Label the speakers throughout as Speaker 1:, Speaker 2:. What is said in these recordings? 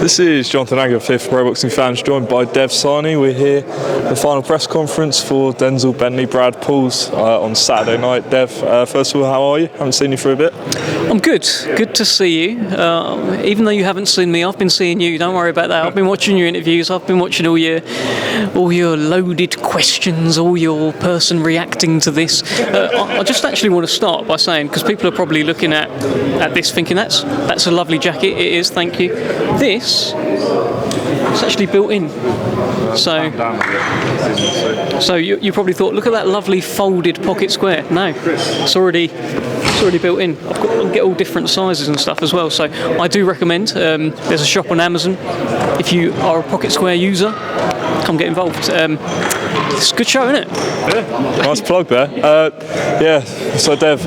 Speaker 1: This is Gervonta Davis, fifth Pro Boxing Fans, joined by Sahni. We're here at the final press conference for Denzel Bentley, Brad Pauls on Saturday night. Dev, first of all, how are you? Haven't seen you for a bit.
Speaker 2: I'm good. Good to see you. Even though you haven't seen me, I've been seeing you. Don't worry about that. I've been watching your interviews. I've been watching all your loaded questions, all your person reacting to this. I just actually want to start by saying, because people are probably looking at this thinking that's a lovely jacket. It is. Thank you. This. It's actually built in. So you probably thought, look at that lovely folded pocket square. No, it's already built in. I can get all different sizes and stuff as well. So I do recommend. There's a shop on Amazon. If you are a pocket square user, come get involved. It's a good show, isn't it?
Speaker 1: Yeah, nice plug there. So Dev,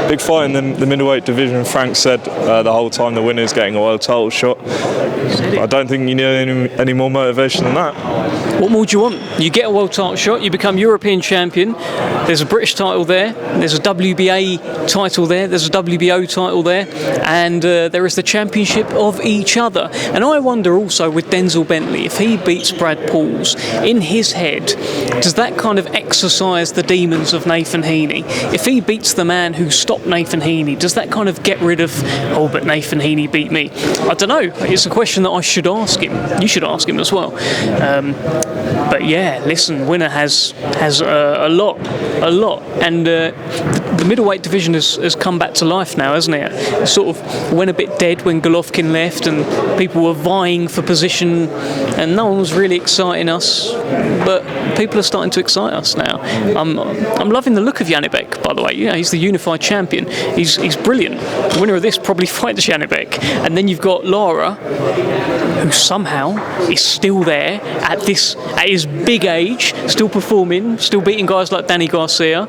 Speaker 1: big fight in the middleweight division. Frank said the whole time the winner's getting a world title shot. I don't think you need any more motivation than that.
Speaker 2: What more do you want? You get a world title shot, you become European champion, there's a British title there, there's a WBA title there, there's a WBO title there, and there is the championship of each other. And I wonder also with Denzel Bentley, if he beats Brad Pauls, in his head, does that kind of exercise the demons of Nathan Heaney? If he beats the man who stopped Nathan Heaney, does that kind of get rid of, oh, but Nathan Heaney beat me? I don't know. It's a question that I should ask him. You should ask him as well. But yeah, listen, winner has a lot, and the middleweight division has come back to life now, hasn't it? It sort of went a bit dead when Golovkin left, and people were vying for position, and no one was really exciting us. But people are starting to excite us now. I'm loving the look of Janibek, by the way. Yeah, he's the unified champion. He's brilliant. The winner of this probably fights Janibek, and then you've got Lara, who somehow is still there at his big age, still performing, still beating guys like Danny Garcia.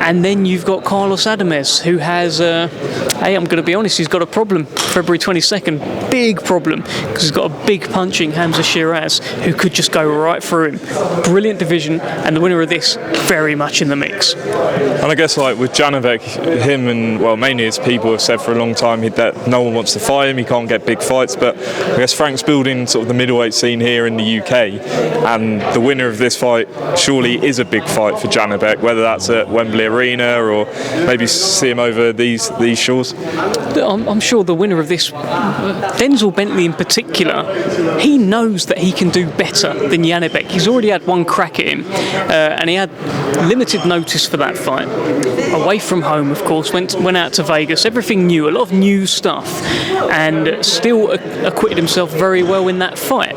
Speaker 2: And then you've got Carlos Adames, who has, hey, I'm going to be honest, he's got a problem. February 22nd, big problem, because he's got a big punching Hamza Shiraz, who could just go right through him. Brilliant division, and the winner of this, very much in the mix.
Speaker 1: And I guess like with Janibek, him and, well, mainly his people have said for a long time that no one wants to fight him, he can't get big fights, but I guess Frank's building sort of the middleweight scene here in the UK, and the winner of this fight surely is a big fight for Janibek, whether that's at Wembley Arena or maybe see him over these shores.
Speaker 2: I'm sure the winner of this, Denzel Bentley in particular, he knows that he can do better than Janibek. He's already had one crack at him, and he had limited notice for that fight. Away from home, of course, went out to Vegas, everything new, a lot of new stuff, and still acquitted himself very well in that fight.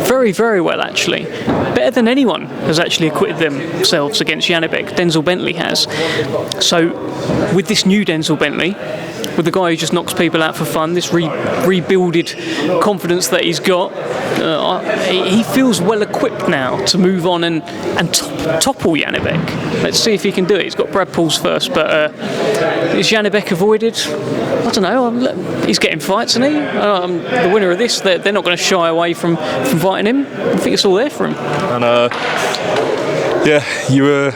Speaker 2: Very, very well, actually. Better than anyone has actually acquitted themselves against Janibek. Denzel Bentley has. So, with this new Denzel Bentley, with the guy who just knocks people out for fun, this rebuilded confidence that he's got, he feels well equipped now to move on and topple Janibek. Let's see if he can do it. He's got Brad Pauls first, but is Janibek avoided? I don't know. He's getting fights, isn't he? The winner of this, they're not going to shy away from fighting him. I think it's all there for him.
Speaker 1: And yeah, you were,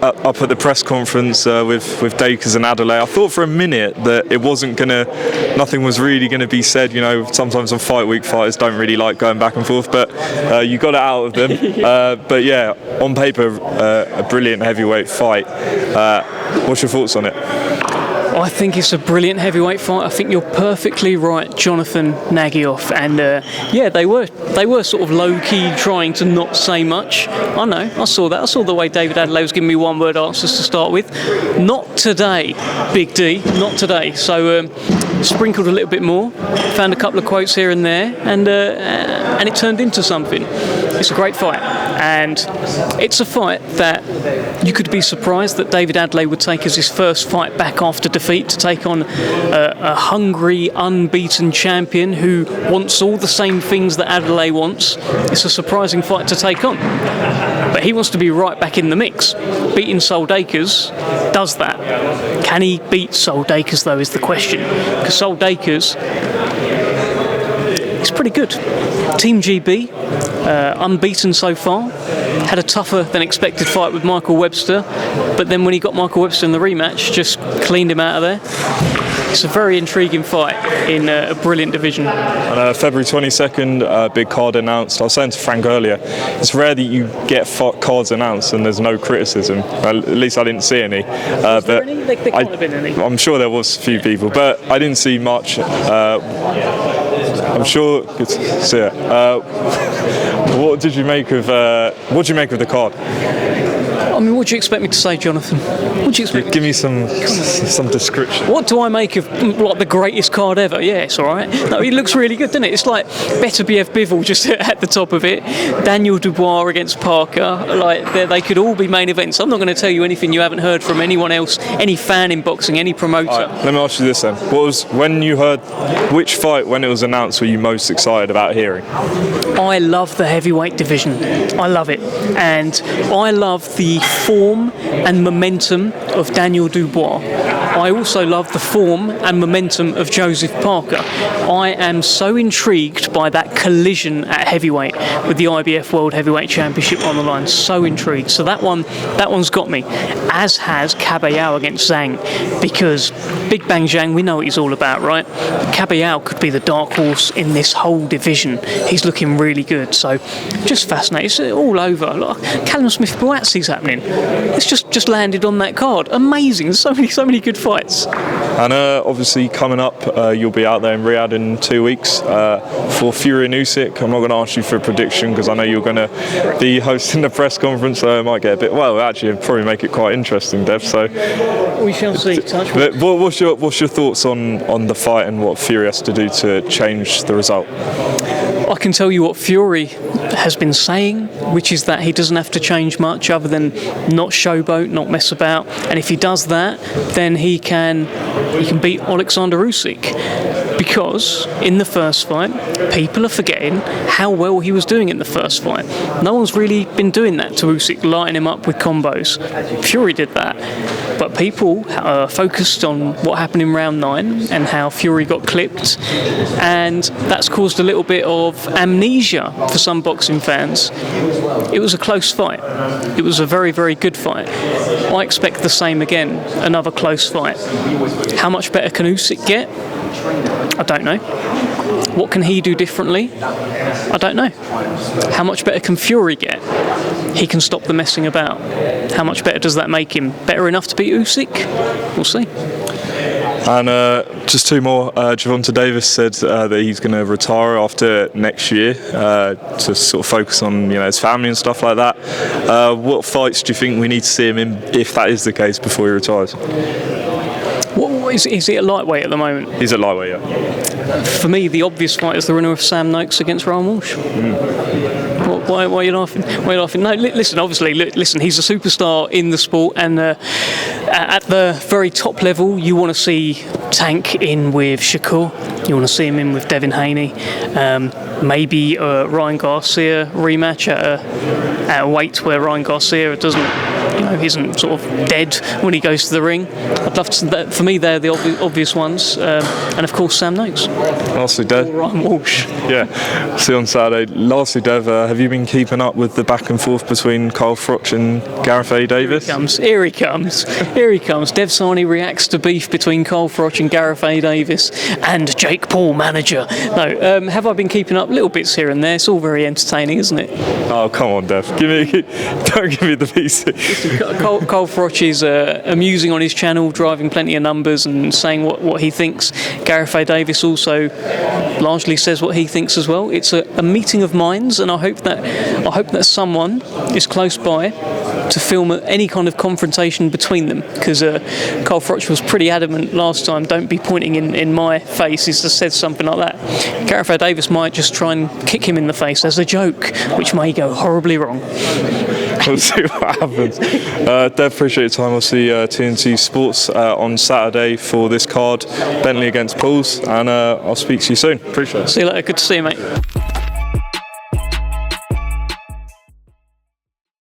Speaker 1: up at the press conference with Dacres and Adeleye. I thought for a minute that nothing was really going to be said. Sometimes on fight week, fighters don't really like going back and forth, but you got it out of them. But yeah, on paper, a brilliant heavyweight fight. What's your thoughts on it?
Speaker 2: I think it's a brilliant heavyweight fight. I think you're perfectly right, Jonathan Nagyoff. And yeah, they were sort of low-key trying to not say much. I know, I saw that. I saw the way David Adeleye was giving me one-word answers to start with. Not today, Big D, not today. So sprinkled a little bit more, found a couple of quotes here and there, and it turned into something. It's a great fight, and it's a fight that you could be surprised that David Adeleye would take as his first fight back after defeat, to take on a hungry, unbeaten champion who wants all the same things that Adeleye wants. It's a surprising fight to take on, but he wants to be right back in the mix. Beating Sol Dacres does that. Can he beat Sol Dacres, though, is the question, because Sol Dacres, he's pretty good. Team GB, unbeaten so far. Had a tougher than expected fight with Michael Webster, but then when he got Michael Webster in the rematch, just cleaned him out of there. it's a very intriguing fight in a brilliant division.
Speaker 1: And February 22nd, big card announced. I was saying to Frank earlier, it's rare that you get cards announced and there's no criticism. At least I didn't see any.
Speaker 2: Was there any? There can't have been any.
Speaker 1: I'm sure there was a few people, but I didn't see much. I'm sure. Good to see it. What did you make of the card?
Speaker 2: I mean, what do you expect me to say, Jonathan? What do you expect?
Speaker 1: Give me some description.
Speaker 2: What do I make of like the greatest card ever? Yeah, it's all right. No, it looks really good, doesn't it? It's like Beterbiev Bivol just at the top of it. Daniel Dubois against Parker. Like they could all be main events. I'm not going to tell you anything you haven't heard from anyone else, any fan in boxing, any promoter.
Speaker 1: Right, let me ask you this then: when you heard which fight when it was announced were you most excited about hearing?
Speaker 2: I love the heavyweight division. I love it, and I love the form and momentum of Daniel Dubois. I also love the form and momentum of Joseph Parker. I am so intrigued by that collision at heavyweight with the IBF World Heavyweight Championship on the line. So intrigued. So that one's got me, as has Caballero against Zhang, because Big Bang Zhang, we know what he's all about, right? Caballero could be the dark horse in this whole division. He's looking really good. So just fascinating. It's all over. Like, Callum Smith-Boatsi's happening. It's just landed on that card. Amazing. There's so many good fights.
Speaker 1: And obviously coming up, you'll be out there in Riyadh in 2 weeks for Fury and Usyk. I'm not going to ask you for a prediction because I know you're going to be hosting the press conference, so it might get a bit. Well, actually, it'll probably make it quite interesting, Dev. So
Speaker 2: we shall see.
Speaker 1: But what's your thoughts on the fight and what Fury has to do to change the result?
Speaker 2: I can tell you what Fury has been saying, which is that he doesn't have to change much other than not showboat, not mess about, and if he does that, then he can beat Oleksandr Usyk. Because in the first fight, people are forgetting how well he was doing in the first fight. No one's really been doing that to Usyk, lighting him up with combos. Fury did that. But people focused on what happened in round 9 and how Fury got clipped, and that's caused a little bit of amnesia for some boxing fans. It was a close fight. It was a very, very good fight. I expect the same again, another close fight. How much better can Usyk get? I don't know. What can he do differently? I don't know. How much better can Fury get? He can stop the messing about. How much better does that make him? Better enough to beat Usyk? We'll see.
Speaker 1: And just two more. Gervonta Davis said that he's going to retire after next year to sort of focus on his family and stuff like that. What fights do you think we need to see him in, if that is the case, before he retires?
Speaker 2: Is he at lightweight at the moment?
Speaker 1: He's at lightweight, yeah.
Speaker 2: For me, the obvious fight is the winner of Sam Noakes against Ryan Walsh. Why are you laughing? Why are you laughing? No, listen, obviously, he's a superstar in the sport, and at the very top level, you want to see Tank in with Shakur. You want to see him in with Devin Haney. Maybe a Ryan Garcia rematch at a weight where Ryan Garcia isn't sort of dead when he goes to the ring. I'd love to. For me, they're the obvious ones, and of course Sam Noakes.
Speaker 1: Lastly, Dev.
Speaker 2: Ryan Walsh.
Speaker 1: Yeah. See you on Saturday. Lastly, Dev, have you been keeping up with the back and forth between Carl Froch and Gareth A Davies?
Speaker 2: Here he comes. Dev Sahni reacts to beef between Carl Froch and Gareth A Davies and Jake Paul, manager. No, have I been keeping up little bits here and there? It's all very entertaining, isn't it?
Speaker 1: Oh, come on, Dev. Don't give me the PC.
Speaker 2: Carl Froch is amusing on his channel, driving plenty of numbers and saying what he thinks. Gareth A Davies also largely says what he thinks as well. It's a meeting of minds, and I hope that someone is close by to film any kind of confrontation between them, because Carl Froch was pretty adamant last time, don't be pointing in my face. He's just said something like that. Gareth A Davies might just try and kick him in the face as a joke, which may go horribly wrong.
Speaker 1: We'll see what happens. Dev, appreciate your time. I'll see TNT Sports on Saturday for this card, Bentley against Pauls, and I'll speak to you soon. Appreciate it.
Speaker 2: See you later. Good to see you, mate.